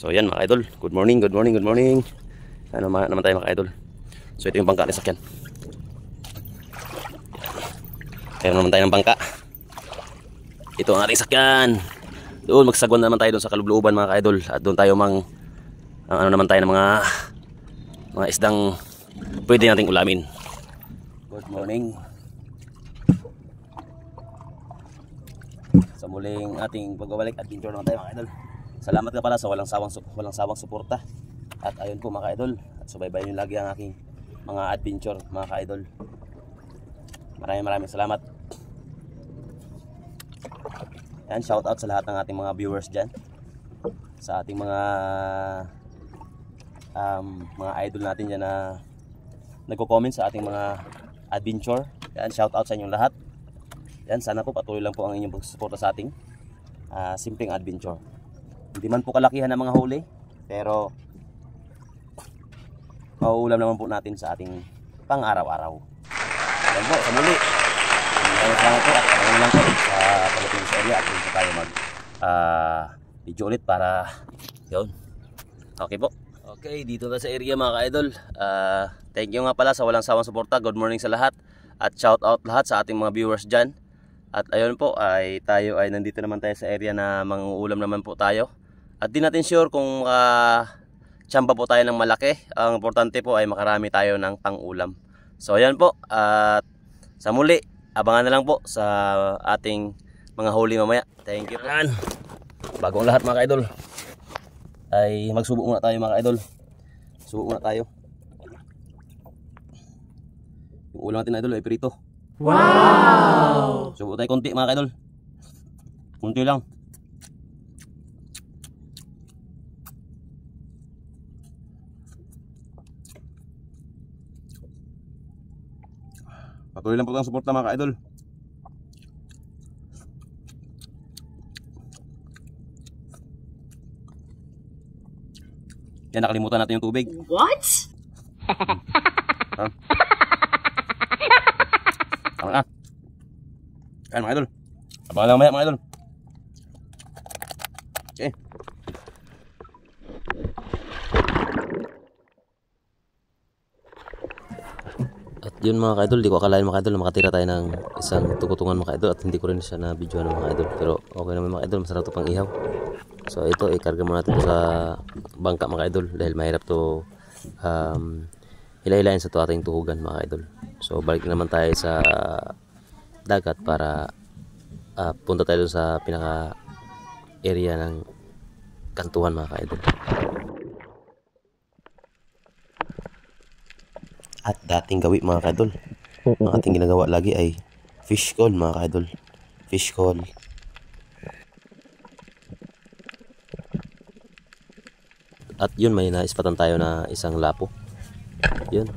So yan mga idol, good morning, good morning, good morning. Ano naman tayo mga idol. So ito yung bangka ni sakyan. Meron naman tayo ng bangka. Ito ang ating sakyan. Doon magsagwan naman tayo doon sa kalubluban mga idol. At doon tayo ano naman tayo ng mga isdang pwede nating ulamin. Good morning. Sa muling ating pagbabalik at adventure naman tayo mga idol. Salamat ka pala sa walang sawang suporta. At ayun po mga idol, at subaybayan niyo lagi ang aking mga adventure mga ka-idol. Maraming salamat. Yan, shout out sa lahat ng ating mga viewers dyan, sa ating mga idol natin dyan na nagko-comment sa ating mga adventure. Yan, shout out sa inyong lahat. Yan, sana po patuloy lang po ang inyong pagsusuporta sa ating simpleng adventure. Hindi man po kalakihan ng mga huli, pero mauulam naman po natin sa ating pang-araw-araw. Yan po, sa muli. Salamat po at maraming lang po sa pagdating sa area at dito tayo video ulit para yun. Okay po. Okay, dito na sa area mga ka-idol. Thank you nga pala sa walang sawang suporta. Good morning sa lahat at shout out lahat sa ating mga viewers dyan. At ayun po, tayo ay nandito naman tayo sa area na manguulam naman po tayo. At di natin sure kung tsamba po tayo ng malaki. Ang importante po ay makarami tayo ng pang-ulam. So ayan po, at sa muli, abangan na lang po sa ating mga huli mamaya. Thank you po. Bago ang lahat mga ka-idol, ay magsubok muna tayo mga ka-idol. Subok muna tayo. Yung ulam natin idol ay prito. Wow! Subok tayo konti mga ka-idol. Kunti lang. Patuloy lang po ang suporta mga ka-idol. Yan, nakalimutan natin yung tubig. What? Tama na. Yan mga idol. Abangan lang maya mga idol. Okay. At yun mga ka-idol, di ko akalain mga ka-idol na makatira tayo ng isang tukutungan mga ka-idol. At hindi ko rin siya na videoan ng mga ka-idol. Pero okay naman mga ka-idol, masarap ito pang ihaw. So ito, ikarga muna natin ito sa bangka mga ka-idol. Dahil mahirap to hila-hilain sa ito ating tuhugan mga ka-idol. So balik naman tayo sa dagat para punta tayo sa pinaka area ng kantuhan mga ka-idol. At dating gawi mga ka-idol, ang ating ginagawa lagi ay fish call mga ka-idol. Fish call. At yun, may naispatan tayo na isang lapo. Yun,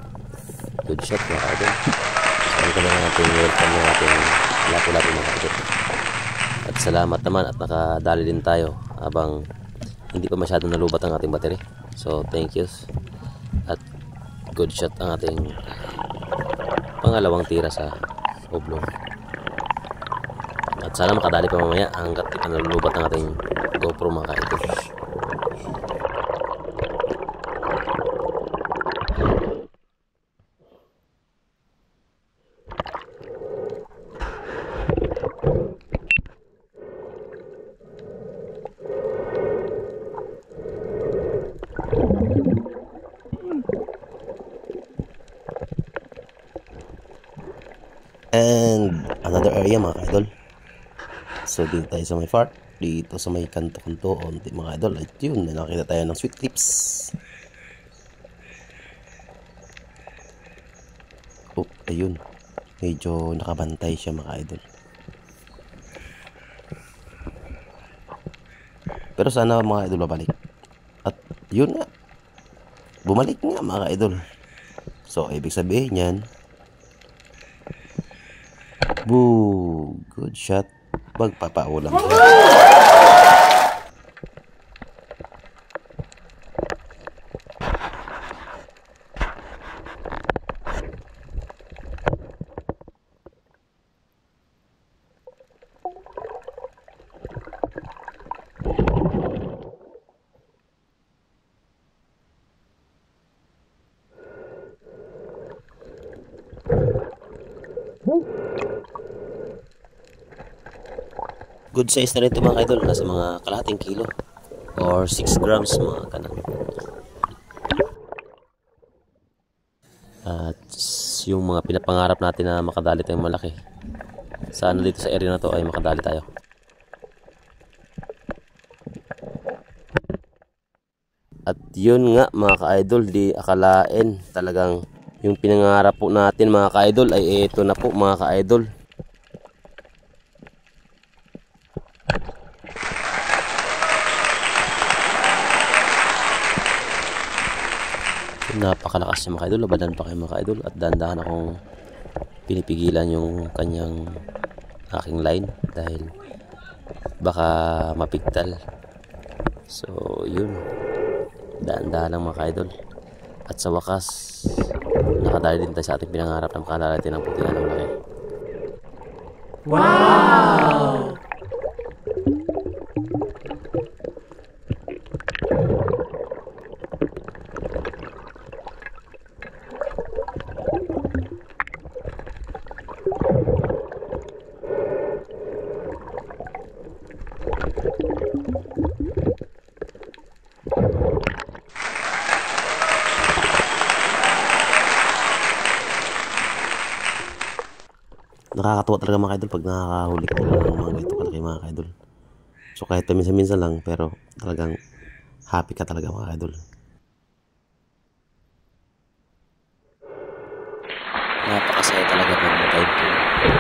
good shot mga ka-idol. So ang ganda ng ating welcome ng ating lapo-lapo mga ka-idol. At salamat naman at nakadali din tayo habang hindi pa masyadong nalubat ang ating battery. So thank you. At good shot ang ating pangalawang tira sa oblong. At sana makadali pa mamaya hanggat di pa nalulubat ang ating GoPro mga ka-idol. And another area mga ka-idol. So dito tayo sa may fart, dito sa may kanto-kanto onti mga idol. At yun, nakita tayo ng sweet clips. Oh, ayun, medyo nakabantay siya mga idol. Pero sana mga idol babalik. At yun nga, bumalik nga mga idol. So ibig sabihin yan, boo, good shot. Magpapaulam. Good size na rin ito mga idol, nasa mga kalahating kilo or 6 grams mga kanan. At yung mga pinapangarap natin na makadali tayong malaki, sana dito sa area na to ay makadali tayo. At yun nga mga ka-idol, di akalain talagang yung pinangarap po natin mga ka-idol ay ito na po mga ka-idol. Napakalakas niya mga ka-idol, labanan pa kayo mga ka-idol, at dahan-dahan akong pinipigilan yung kanyang aking line dahil baka mapigtal. So yun, dahan-dahan lang mga ka-idol, at sa wakas nakadali din tayo sa ating pinangarap na makadali natin ng putingan ng laki. Wow! Nakakatuwa talaga mga idol pag nakakahuli ka ng mga ganito kalaki mga idol. So kahit minsan-minsan lang, pero talagang happy ka talaga mga idol. Napakasaya talaga pag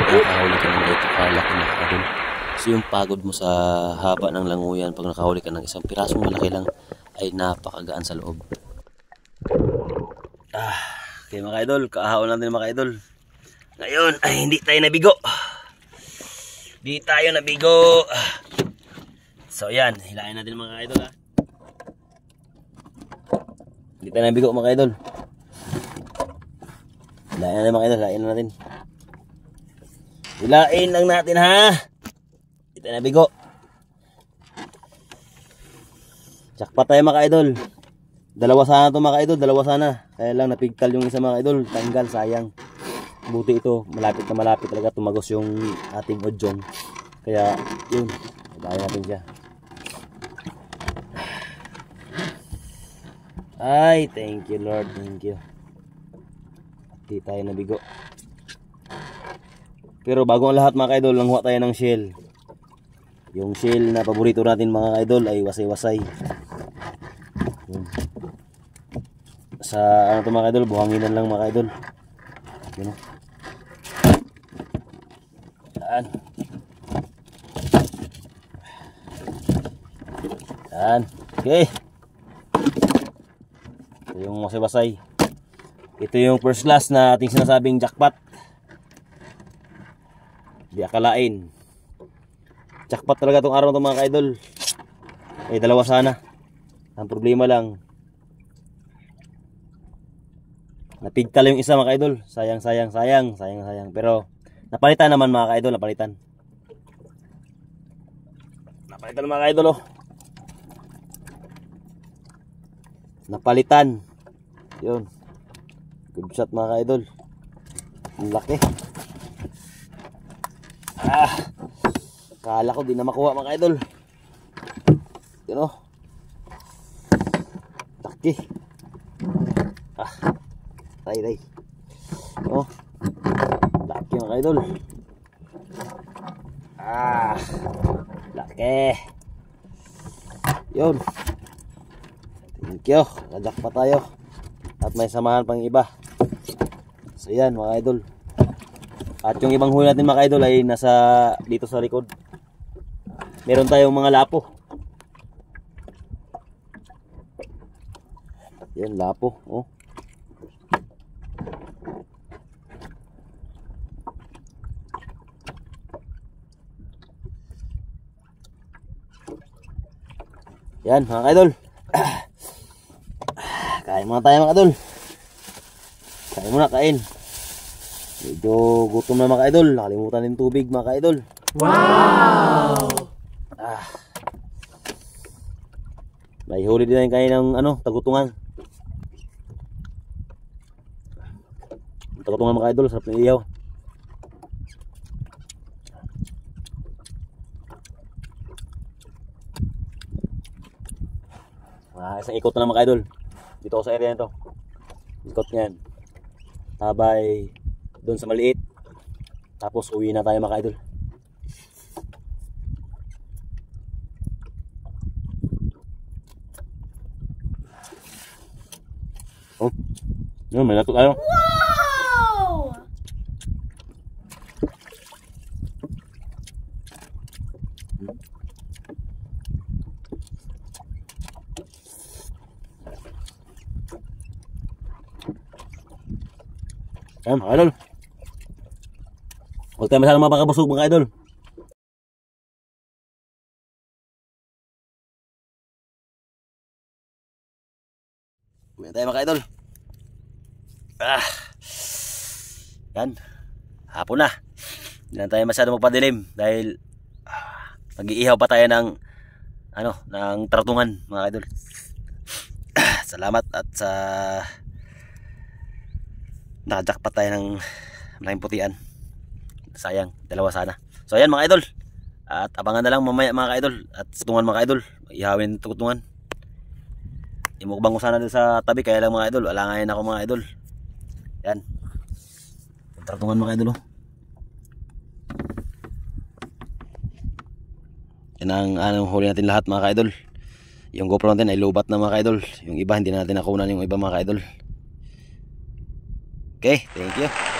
nakahuli ka ng ganito kalaki mga idol. So yung pagod mo sa haba ng languyan pag nakahuli ka ng isang pirasong malaki lang ay napakagaan sa loob. Okay mga idol, kaahon lang din mga idol. Ngayon ay hindi tayo nabigo. Hindi tayo nabigo. So yan, hilahin natin mga idol ha. Hindi tayo nabigo mga idol. Hilahin natin mga idol, hilahin natin. Hilahin lang natin ha. Hindi tayo nabigo. Jackpot tayo mga idol. Dalawa sana to mga idol, dalawa sana. Kaya lang napigtal yung isa mga idol, tanggal, sayang. Buti ito, malapit na malapit talaga tumagos yung ating odyong. Kaya yun, hilahin natin siya. Ay, thank you Lord, thank you. Hindi tayo nabigo. Pero bago ang lahat mga idol, langhuwa tayo ng shell. Yung shell na paborito natin mga idol ay wasay-wasay. Sa ano to mga idol, buhanginan lang mga idol. Yun o. Yan. Yan. Okay. Ito yung wasay-wasay. Ito yung first class na ating sinasabing jackpot. Di akalain. Jackpot talaga itong araw na ito mga ka-idol. Eh dalawa sana. Ang problema lang, napigtal yung isa mga ka-idol. Sayang. Pero napalitan naman mga ka-idol, napalitan mga ka-idol oh. Napalitan. Yun. Good shot mga ka-idol. Ang laki. Kala ko di na makuha mga ka-idol. Yun oh. Laki. Tay. Oh. Laki mga ka-idol. Laki. Yun. Thank you. Kajak pa tayo. At may samahan pang iba. So yan mga idol. At yung ibang huli natin mga idol ay nasa dito sa likod. Meron tayong mga lapo. Yan lapo. Oh. Yan mga idol. Kain muna tayo mga idol. Kain muna, kain. Medyo gutom na mga idol. Nakalimutan yung tubig mga idol. Wow! May huli din kain ng tagutungan. Tagutungan mga idol, sarap ng iyaw. Isang ikot na naman ka idol. Dito ako sa area nito. Ikot niyan. Tabay doon sa maliit. Tapos uwi na tayo mga idol. Oh. Yun, may nato tayo. Wow! Ayan mga idol. Huwag tayo masyadong mapakabusog mga idol. Uwi tayo mga idol. Yan. Hapon na. Hindi na tayo masyadong magpadilim dahil mag-iihaw pa tayo ng ng tratungan mga idol. Salamat at sa nakajakpat tayo ng malaking putian. Sayang, dalawa sana. So ayan mga idol. At abangan na lang mamaya mga idol. At tutungan mga idol, ihawin tutungan. Imukbang ko sana doon sa tabi, kaya lang mga idol, alangayin ako mga idol. Yan. Tratungan mga idol. Yan ang huli natin lahat mga idol. Yung GoPro natin ay lobat na mga idol. Yung iba hindi natin nakunan yung iba mga idol. Okay, thank you.